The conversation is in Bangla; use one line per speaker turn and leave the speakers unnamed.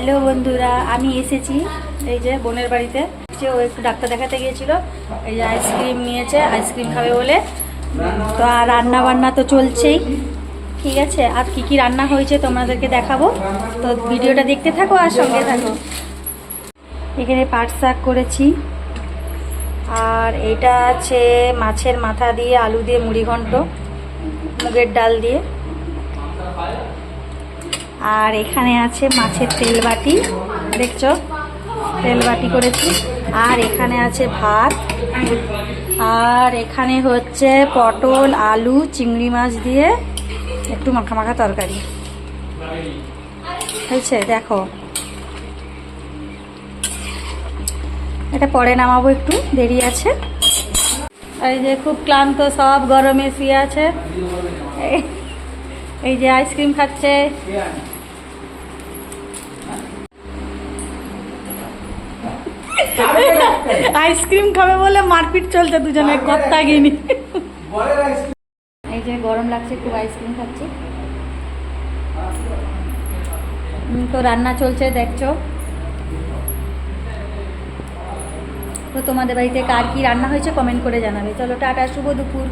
হ্যালো বন্ধুরা, আমি এসেছি এই যে বোনের বাড়িতে। ও একটু ডাক্তার দেখাতে গিয়েছিল, এই যে আইসক্রিম নিয়েছে, আইসক্রিম খাবে বলে। তো আর রান্না বান্না তো চলছেই, ঠিক আছে। আর কি কি রান্না হয়েছে তোমাদেরকে দেখাবো, তো ভিডিওটা দেখতে থাকো আর সঙ্গে থাকো। এখানে পাট শাক করেছি, আর এটা আছে মাছের মাথা দিয়ে আলু দিয়ে মুড়ি ঘন্ট, মুগের ডাল দিয়ে। আর এখানে আছে মাছের তেল বাটি, দেখছো তেল বাটি করেছি। আর এখানে আছে ভাত, আর এখানে হচ্ছে পটল আলু চিংড়ি মাছ দিয়ে একটু মাখা মাখা তরকারি হয়েছে। দেখো এটা পরে নামাবো, একটু দেরি আছে। এই যে খুব ক্লান্ত, সব গরমে শুয়ে আছে। এই যে আইসক্রিম খাচ্ছে। আইসক্রিম খাবে বলে মারপিট চলছে দুজনে, কথা গিনি। এই যে গরম লাগছে, খুব আইসক্রিম খাচ্ছি। তো রান্না চলছে দেখছো। তো তোমাদের বাড়িতে কার কি রান্না হয়েছে কমেন্ট করে জানাবে। চলো টাটা, শুভ দুপুর।